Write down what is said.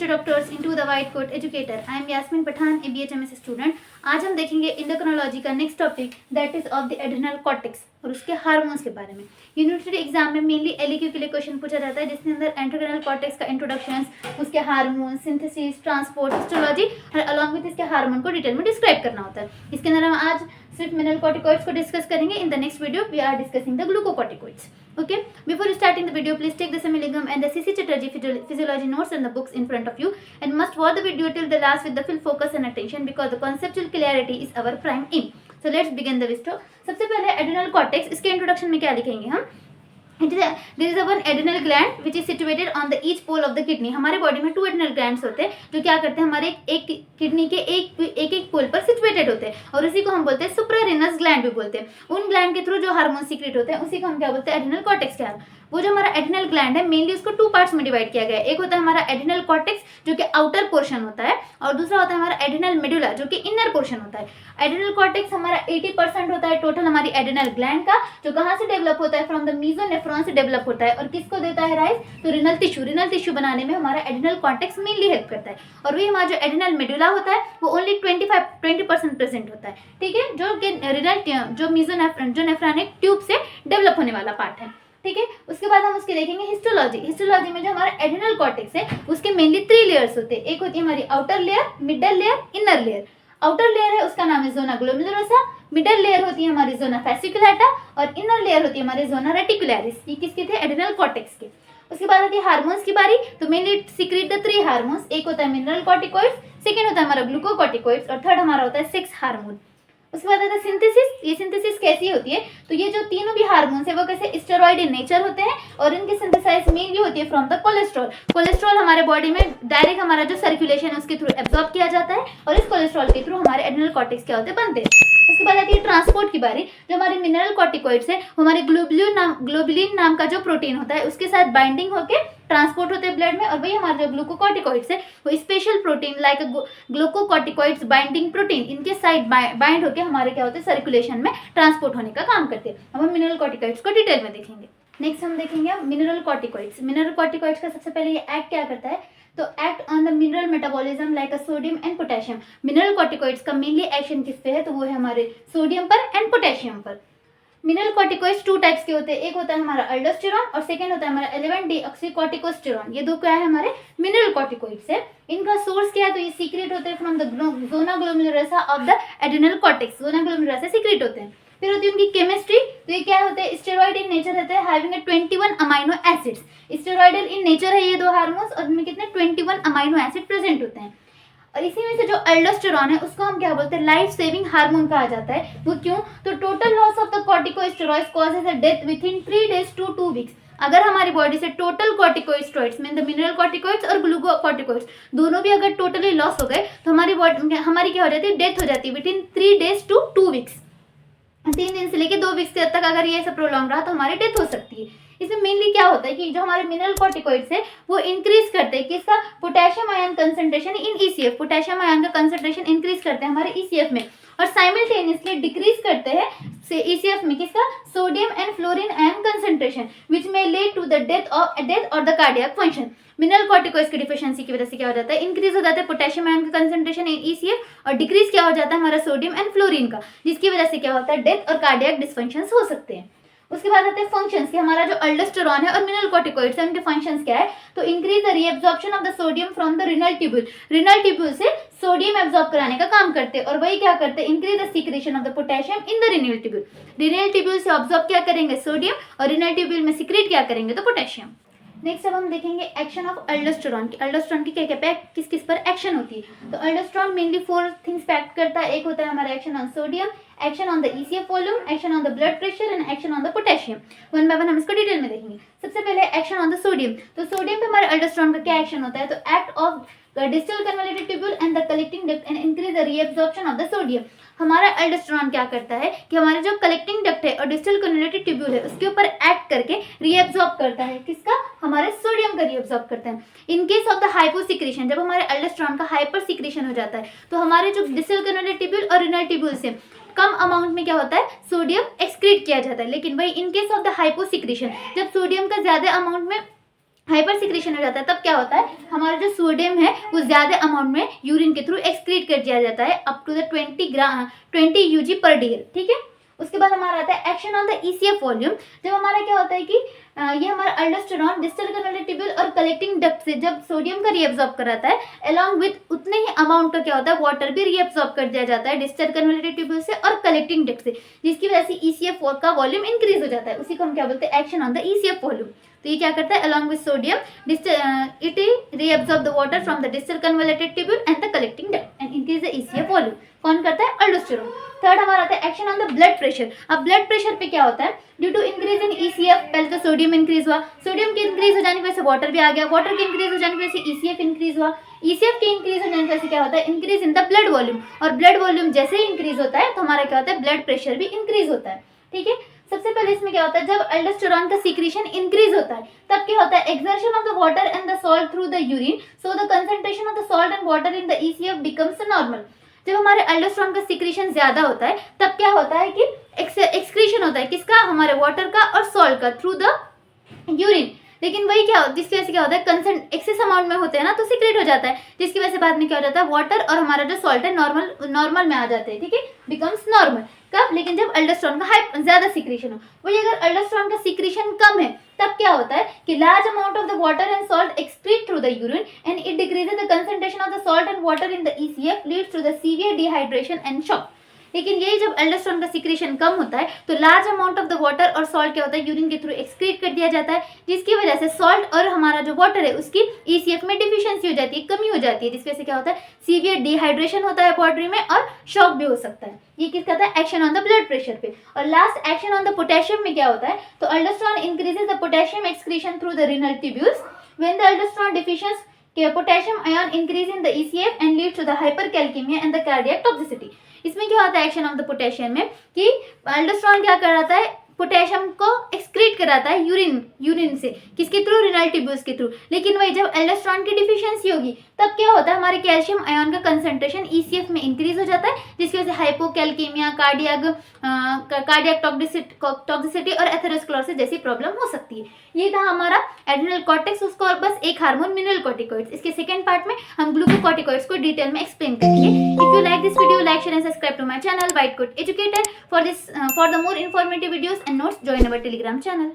Doctors into the white coat educator. I am Yasmeen Pathan, a BHMS student. आज हम देखेंगे endocrinology का next topic that is of the adrenal cortex और उसके hormones के बारे में। यूनिवर्सिटी एग्जाम में मेनली LEQ के लिए क्वेश्चन पूछा जाता है, जिसके अंदर एंडोक्रिनल कॉर्टेक्स का इंट्रोडक्शन, उसके हार्मोन, सिंथेसिस, ट्रांसपोर्ट, हिस्टोलॉजी और अलॉन्ग विद इसके हार्मोन को डिटेल में डिस्क्राइब करना होता है। इसके अंदर हम आज सिर्फ मिनरल कॉर्टिकॉइड्स को डिस्कस करेंगे। In the next video we are discussing the glucocorticoids. Okay, before starting the video, please take the Semilingam and the CC Chatterjee physiology notes and the books in front of you, and must watch the video till the last with the full focus and attention because the conceptual clarity is our prime aim. So let's begin the video. सबसे पहले adrenal cortex, इसके introduction में क्या लिखेंगे हम? There is a one adrenal gland which is situated on the each pole of the kidney. हमारे body में 2 adrenal glands होते हैं जो क्या करते हैं, हमारे एक किडनी के एक पोल पर सिचुएटेड होते हैं और उसी को हम बोलते हैं सुप्रारेनस ग्लैंड भी बोलते हैं। उन ग्लैंड के थ्रू जो हार्मोन सीक्रेट होते हैं उसी को हम क्या बोलते हैं, एड्रिनल कॉर्टेक्स क्या है। वो जो हमारा एड्रिनल ग्लैंड है मेनली उसको 2 पार्ट्स में डिवाइड किया गया है। एक होता है हमारा एड्रिनल कॉर्टेक्स जो कि आउटर पोर्शन होता है और दूसरा होता है हमारा एड्रिनल मेडुला जो कि इनर पोर्शन होता है। एड्रिनल कॉर्टेक्स हमारा 80% होता है टोटल हमारी एड्रिनल ग्लैंड का, जो कहाँ से डेवलप होता है, फ्रॉम द मीजोनेफ्रॉन से डेवलप होता है और किसको देता है राइज, तो रिनल टिश्यू बनाने में हमारा एड्रिनल कॉर्टेक्स मेनली हेल्प करता है। और वही हमारा जो एड्रिनल मेडुला होता है वो ओनली 20% प्रेजेंट होता है, ठीक है, जो कि रिनल जो नेफ्रॉनिक ट्यूब से डेवलप होने वाला पार्ट है, ठीक है। उसके बाद हम उसके देखेंगे हिस्टोलॉजी में जो हमारा एड्रिनल कॉर्टेक्स है उसके मेनली 3 लेयर्स होते हैं। एक होती है हमारी outer layer, middle layer, inner layer. Outer layer है उसका नाम है जोना ग्लोमेरुलोसा, मिडल लेयर होती है हमारी जोना फैसिकुलेटा और इनर लेयर होती है हमारी जोना रेटिकुलरिस। ये किसके थे, एड्रिनल कॉर्टेक्स के। उसके बाद आती है हार्मोन्स की बारी, तो मेनली सीक्रेट द 3 हार्मोन्स। एक होता है मिनरल कॉर्टिकॉइड्स, सेकंड होता है हमारा ग्लूकोकॉर्टिकॉइड्स और थर्ड हमारा होता है सेक्स हार्मोन। उसके बाद आता है सिंथेसिस। ये सिंथेसिस कैसी होती है, तो ये जो तीनों भी हार्मोन्स है वो कैसे स्टेरॉइड इन नेचर होते हैं और इनकी सिंथेसाइज मेनली होती है फ्रॉम द कोलेस्ट्रॉल। कोलेस्ट्रॉल हमारे बॉडी में डायरेक्ट हमारा जो सर्कुलेशन है उसके थ्रू एब्जॉर्ब किया जाता है और इस कोलेस्ट्रॉल के थ्रू हमारे एड्रिनल कॉर्टेक्स क्या होते हैं, बनते हैं। उसके बाद आती है ट्रांसपोर्ट की बारी। जो हमारे मिनरल कॉर्टिकॉइड्स है हमारे ग्लोबुलिन नाम का जो प्रोटीन होता है उसके साथ बाइंडिंग होकर ट्रांसपोर्ट होते हैं ब्लड में, और वही हमारे जो ग्लूकोकॉर्टिकॉइड्स है वो special protein like glucocorticoids binding protein इनके साइड बाइंड होकर हमारे क्या होते हैं, सर्कुलेशन में ट्रांसपोर्ट होने का काम करते हैं। अब हम मिनरल कॉर्टिकॉइड्स को डिटेल में देखेंगे। नेक्स्ट हम देखेंगे मिनरल कॉर्टिकॉइड्स। मिनरल कॉर्टिकॉइड्स का सबसे पहले ये एक्ट क्या करता है, तो act on the mineral metabolism like sodium and potassium. Mineral corticoids का मेनली एक्शन किस पे है, तो वो है हमारे सोडियम पर एंड पोटेशियम पर। मिनरल कॉर्टिकॉइड्स 2 टाइप्स के होते हैं। एक होता है हमारा अल्डोस्टेरॉन और सेकंड होता है हमारा 11-डीऑक्सीकॉर्टिकोस्टेरॉन। ये 2 क्या है, हमारे मिनरल कॉर्टिकॉइड्स है। इनका सोर्स क्या है, तो ये सीक्रेट होते हैं from the zona glomerulosa of the adrenal cortex. Zona glomerulosa से सीक्रेट होते हैं। फिर होती है उनकी केमिस्ट्री, तो ये क्या होते हैं, स्टेरॉइड इन नेचर रहते हैं, having 21 amino acids. Steroidal in nature है ये 2 हार्मोन्स और इनमें कितने 21 अमाइनो एसिड प्रेजेंट होते हैं। और इसी में से जो अल्डोस्टेरॉन है उसको हम क्या बोलते हैं, लाइफ सेविंग हार्मोन कहा जाता है। वो क्यों, तो total loss of the corticosteroids causes a death with in 3 days to 2 weeks। अगर हमारी बॉडी से total corticosteroids mean the mineral corticoids और ग्लूकोकॉर्टिकॉइड्स दोनों भी अगर टोटली लॉस हो गए तो हमारी बॉडी हमारी क्या हो जाती है, डेथ हो जाती है with in 3 days to 2 weeks। 3 दिन से लेके 2 वीक्स तक अगर ये सब प्रोलॉन्ग रहा तो हमारी डेथ हो सकती है। इसमें मेनली क्या होता है कि जो हमारे मिनरल कॉर्टिकॉइड्स है वो इंक्रीज करते हैं किसका, potassium ion concentration in ECF। Potassium ion का कंसंट्रेशन इंक्रीज करते हैं हमारे ECF में और साइमल्टेनियसली डिक्रीज करते हैं ECF में किसका, sodium and fluorine ion concentration which में लीड टू द डेथ और the cardiac function. Mineralocorticoids की डिफिशिएंसी की वजह से क्या हो जाता है, इंक्रीज हो जाता है पोटेशियम आयन का कंसंट्रेशन इन ECF और डिक्रीज क्या हो जाता है हमारा सोडियम एंड फ्लोरीन का, जिसकी वजह से क्या होता है, डेथ और कार्डियक डिसफंक्शंस हो सकते हैं। उसके बाद आते हैं फंक्शंस कि हमारा जो अल्डोस्टेरॉन है और मिनरल कॉर्टिकॉइड्स है उनके फंक्शंस क्या है, तो increase the reabsorption of the sodium from the renal tubule. Renal tubule से सोडियम एब्जॉर्ब कराने का काम करते हैं और वही क्या करते हैं, increase the secretion of the potassium in the renal tubule. Renal tubule से ऑब्जॉर्ब क्या करेंगे, सोडियम, और रिनल ट्यूब्यूल में सीक्रेट क्या करेंगे, तो पोटेशियम। नेक्स्ट अब हम देखेंगे एक्शन ऑफ अल्डोस्टेरॉन की। अल्डोस्टेरॉन की क्या क्या पे किस किस पर एक्शन होती है, तो अल्डोस्टेरॉन मेनली 4 थिंग्स पे एक्ट करता है। एक होता है हमारा action on sodium, action on the ECF volume, action on the blood pressure and action on the potassium. One by one हम इसको डिटेल में देखेंगे। सबसे पहले एक्शन ऑन द सोडियम, तो सोडियम पे हमारे अल्डोस्टेरॉन का क्या एक्शन होता है, तो act of distal convoluted tubule and the collecting duct and increase the reabsorption of the sodium। हमारा अल्डोस्टेरॉन क्या करता है कि हमारे जो कलेक्टिंग डक्ट है और डिस्टल कन्वोल्यूटेड ट्यूब्यूल है उसके ऊपर एक्ट करके रीएब्जॉर्ब करता है, किसका, हमारे सोडियम का रीएब्जॉर्ब करता है। In case of the hyposecretion, जब हमारे अल्डोस्टेरॉन का हाइपर सिक्रेशन हो जाता है तो हमारे जो डिस्टल कन्वोल्यूटेड ट्यूब्यूल और रिनल ट्यूब्यूल से कम अमाउंट में क्या होता है, सोडियम एक्सक्रीट किया जाता है। लेकिन वही in case of the hyposecretion, जब सोडियम का ज्यादा अमाउंट में हाइपर सिक्रेशन हो जाता है, तब क्या होता है, हमारा जो सोडियम है वो ज्यादा अमाउंट में यूरिन के थ्रू एक्सक्रीट कर दिया जाता है up to the 20 UG per day, ठीक है। उसके बाद हमारा आता है action on the ECF volume. जब हमारा क्या होता है कि ये हमारा अल्डोस्टेरॉन डिस्टल कन्वर्टेड ट्यूब्यूल और कलेक्टिंग डक्ट से जब सोडियम का रीअब्सॉर्ब कराता है, अलोंग विथ उतने ही अमाउंट का क्या होता है, वाटर भी रीअब्सॉर्ब कर दिया जाता है डिस्टल कन्वर्टेड ट्यूब्यूल से और कलेक्टिंग डक्ट से, जिसकी वजह से ईसीएफ का वॉल्यूम इंक्रीज हो जाता है। उसी को हम क्या बोलते हैं, action on the ECF volume. तो ये क्या करता है, along with sodium it reabsorb the water from the distal converted tubule and the collecting duct and increase the ECF volume. कौन करता है, अल्डोस्टेरॉन। थर्ड हमारा आता है action on the blood pressure. अब ब्लड प्रेशर पे क्या होता है, due to increase in ECF, पहले तो सोडियम इंक्रीज हुआ, सोडियम के इंक्रीज हो जाने की वजह से वाटर भी आ गया, वाटर के इंक्रीज हो जाने की वजह से ईसीएफ इंक्रीज हुआ, ईसीएफ के इंक्रीज हो जाने की वजह से क्या होता है, increase in the blood volume, और ब्लड वॉल्यूम जैसे ही इंक्रीज होता है तो हमारा क्या होता है, ब्लड प्रेशर भी इंक्रीज होता है, ठीक है। सबसे पहले इसमें क्या होता है, जब अल्डोस्टेरॉन का सीक्रेशन इंक्रीज होता है तब क्या होता है, exertion of the water and the salt through the urine, so the concentration of the salt and water in the ECF becomes normal. जब हमारे अल्डोस्टेरॉन का सीक्रेशन ज्यादा होता है तब क्या होता है कि एक्सक्रीशन होता है, किसका, हमारे वाटर का और सॉल्ट का थ्रू द यूरिन। लेकिन वही क्या होता है, जिसकी वजह से क्या होता है, कंसेंट एक्सेस अमाउंट में होते हैं ना तो सीक्रेट हो जाता है, जिसकी वजह से बाद में क्या हो जाता है, वाटर और हमारा जो सॉल्ट है नॉर्मल में आ जाते हैं, ठीक है, बिकम्स नॉर्मल। कब, लेकिन जब अल्डोस्टेरॉन का ज्यादा सीक्रेशन हो। वही अगर अल्डोस्टेरॉन का सीक्रेशन कम है तब क्या होता है कि large amount of the water and salt excrete through the urine and it decreases the concentration of the salt and water in the ECF, leads to the severe dehydration and shock. लेकिन यही जब aldosterone का secretion कम होता है तो large amount of the water और salt क्या होता है, यूरिन के थ्रू एक्सक्रीट कर दिया जाता है, जिसकी वजह से सॉल्ट और हमारा जो वाटर है उसकी ईसीएफ में डिफिशियंसी हो जाती है, कमी हो जाती है, जिसकी वजह से क्या होता है, सीवियर डिहाइड्रेशन होता है बॉडी में और शॉक भी हो सकता है। ये किस कहता है, action on the blood pressure पे। और last action on the potassium में क्या होता है, तो aldosterone increases the potassium excretion through the renal tubules. When the aldosterone deficiency potassium ion increase in the ECF and leads to the hypercalcemia and the cardiac toxicity। इसमें क्या होता है action of the potassium में कि aldosterone क्या कराता है, potassium को एक्सक्रीट कराता है यूरिन से, किसके थ्रू, रिनल ट्यूब्यूल्स के थ्रू। लेकिन वही जब अल्डोस्टेरॉन की डिफिशियंसी होगी तब क्या होता है, हमारे कैल्शियम आयन का कंसंट्रेशन ईसीएफ में इंक्रीज हो जाता है, जिसकी वजह से हाइपोकैल्केमिया, कार्डियक टॉक्सिसिटी और एथेरोस्क्लेरोसिस जैसी प्रॉब्लम हो सकती है। ये था हमारा एड्रिनल कॉर्टेक्स, उसका और बस एक हार्मोन मिनरल कॉर्टिकॉइड्स। इसके सेकंड पार्ट में हम ग्लूकोकॉर्टिकॉइड्स को डिटेल में एक्सप्लेन करेंगे। If you like this video, like, share and subscribe to my channel white coat educator. For the more informative videos and notes, join our Telegram channel.